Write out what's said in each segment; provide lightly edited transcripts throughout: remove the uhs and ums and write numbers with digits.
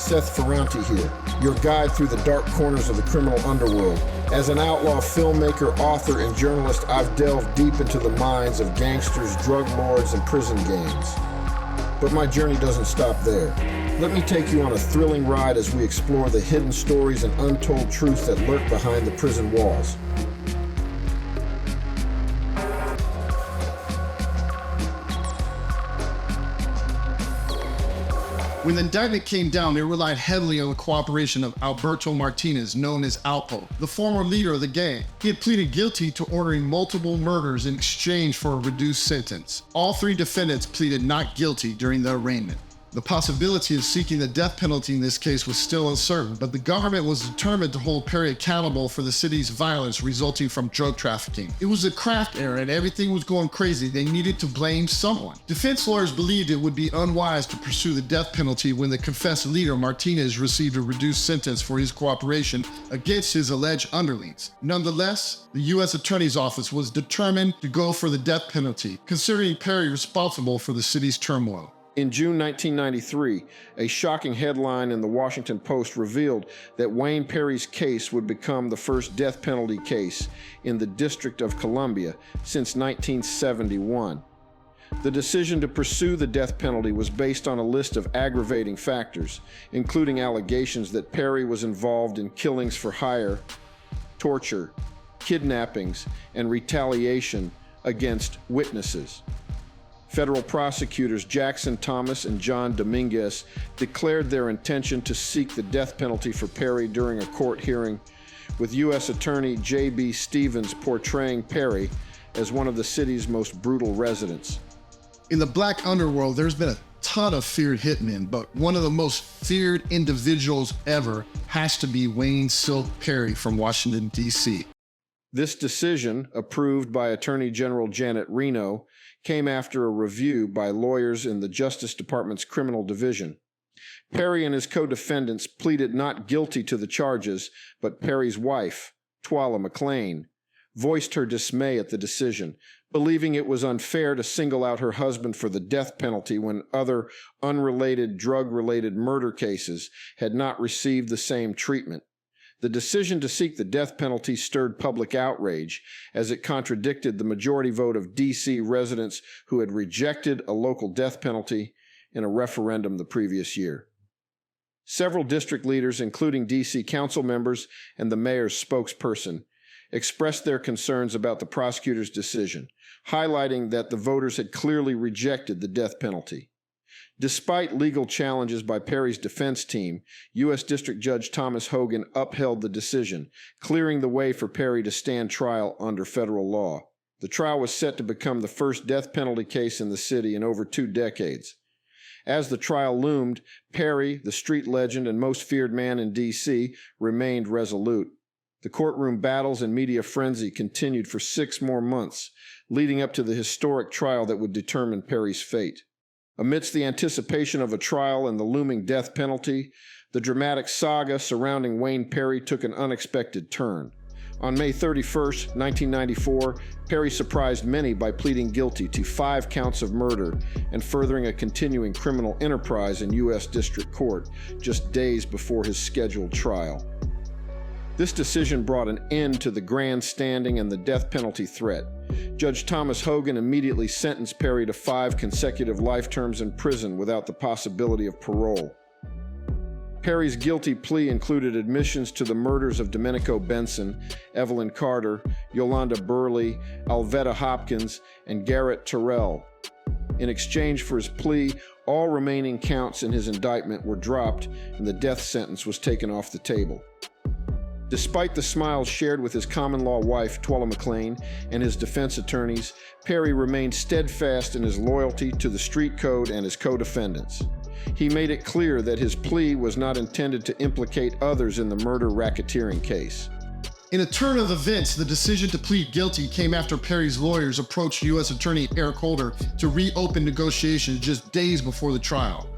Seth Ferranti here, your guide through the dark corners of the criminal underworld. As an outlaw filmmaker, author, and journalist, I've delved deep into the minds of gangsters, drug lords, and prison gangs. But my journey doesn't stop there. Let me take you on a thrilling ride as we explore the hidden stories and untold truths that lurk behind the prison walls. When the indictment came down, they relied heavily on the cooperation of Alpo Martinez, known as Alpo, the former leader of the gang. He had pleaded guilty to ordering multiple murders in exchange for a reduced sentence. All three defendants pleaded not guilty during the arraignment. The possibility of seeking the death penalty in this case was still uncertain, but the government was determined to hold Perry accountable for the city's violence resulting from drug trafficking. It was a craft era and everything was going crazy. They needed to blame someone. Defense lawyers believed it would be unwise to pursue the death penalty when the confessed leader, Martinez, received a reduced sentence for his cooperation against his alleged underlings. Nonetheless, the U.S. Attorney's Office was determined to go for the death penalty, considering Perry responsible for the city's turmoil. In June 1993, a shocking headline in the Washington Post revealed that Wayne Perry's case would become the first death penalty case in the District of Columbia since 1971. The decision to pursue the death penalty was based on a list of aggravating factors, including allegations that Perry was involved in killings for hire, torture, kidnappings, and retaliation against witnesses. Federal prosecutors Jackson Thomas and John Dominguez declared their intention to seek the death penalty for Perry during a court hearing, with U.S. Attorney J.B. Stevens portraying Perry as one of the city's most brutal residents. In the black underworld, there's been a ton of feared hitmen, but one of the most feared individuals ever has to be Wayne "Silk" Perry from Washington, D.C. This decision, approved by Attorney General Janet Reno, came after a review by lawyers in the Justice Department's Criminal Division. Perry and his co-defendants pleaded not guilty to the charges, but Perry's wife, Twala McLean, voiced her dismay at the decision, believing it was unfair to single out her husband for the death penalty when other unrelated drug-related murder cases had not received the same treatment. The decision to seek the death penalty stirred public outrage as it contradicted the majority vote of D.C. residents who had rejected a local death penalty in a referendum the previous year. Several district leaders, including D.C. council members and the mayor's spokesperson, expressed their concerns about the prosecutor's decision, highlighting that the voters had clearly rejected the death penalty. Despite legal challenges by Perry's defense team, U.S. District Judge Thomas Hogan upheld the decision, clearing the way for Perry to stand trial under federal law. The trial was set to become the first death penalty case in the city in over 2 decades. As the trial loomed, Perry, the street legend and most feared man in D.C., remained resolute. The courtroom battles and media frenzy continued for 6 more months, leading up to the historic trial that would determine Perry's fate. Amidst the anticipation of a trial and the looming death penalty, the dramatic saga surrounding Wayne Perry took an unexpected turn. On May 31, 1994, Perry surprised many by pleading guilty to 5 counts of murder and furthering a continuing criminal enterprise in U.S. District Court just days before his scheduled trial. This decision brought an end to the grandstanding and the death penalty threat. Judge Thomas Hogan immediately sentenced Perry to 5 consecutive life terms in prison without the possibility of parole. Perry's guilty plea included admissions to the murders of Domenico Benson, Evelyn Carter, Yolanda Burley, Alvetta Hopkins, and Garrett Terrell. In exchange for his plea, all remaining counts in his indictment were dropped and the death sentence was taken off the table. Despite the smiles shared with his common-law wife, Twala McLean, and his defense attorneys, Perry remained steadfast in his loyalty to the street code and his co-defendants. He made it clear that his plea was not intended to implicate others in the murder racketeering case. In a turn of events, the decision to plead guilty came after Perry's lawyers approached U.S. Attorney Eric Holder to reopen negotiations just days before the trial.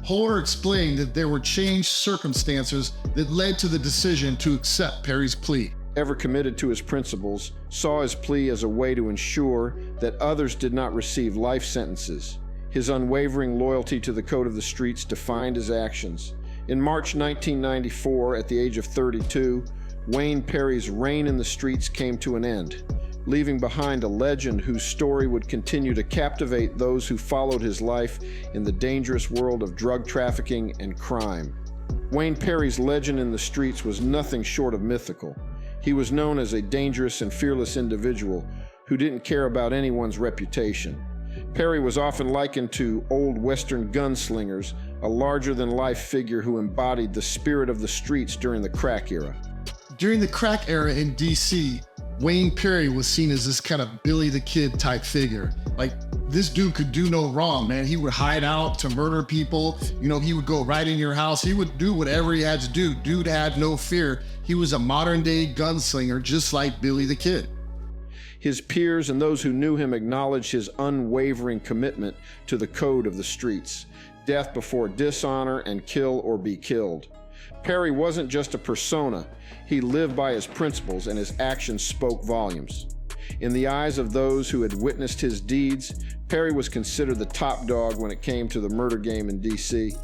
Holder explained that there were changed circumstances that led to the decision to accept Perry's plea. Ever committed to his principles, saw his plea as a way to ensure that others did not receive life sentences. His unwavering loyalty to the code of the streets defined his actions, In March 1994, at the age of 32, Wayne Perry's reign in the streets came to an end, leaving behind a legend whose story would continue to captivate those who followed his life in the dangerous world of drug trafficking and crime. Wayne Perry's legend in the streets was nothing short of mythical. He was known as a dangerous and fearless individual who didn't care about anyone's reputation. Perry was often likened to old Western gunslingers, a larger-than-life figure who embodied the spirit of the streets during the crack era. During the crack era in DC, Wayne Perry was seen as this kind of Billy the Kid type figure. Like, this dude could do no wrong, man. He would hide out to murder people. You know, he would go right in your house. He would do whatever he had to do. Dude had no fear. He was a modern day gunslinger, just like Billy the Kid. His peers and those who knew him acknowledged his unwavering commitment to the code of the streets: death before dishonor and kill or be killed. Perry wasn't just a persona. He lived by his principles, and his actions spoke volumes. In the eyes of those who had witnessed his deeds, Perry was considered the top dog when it came to the murder game in DC.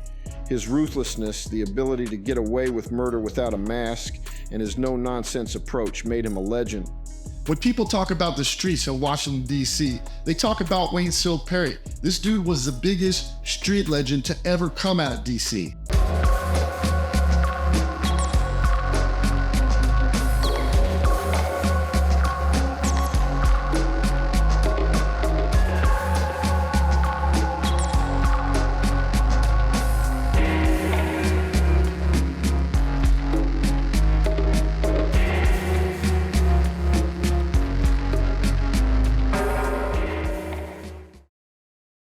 His ruthlessness, the ability to get away with murder without a mask, and his no-nonsense approach made him a legend. When people talk about the streets in Washington, D.C., they talk about Wayne Perry. This dude was the biggest street legend to ever come out of D.C.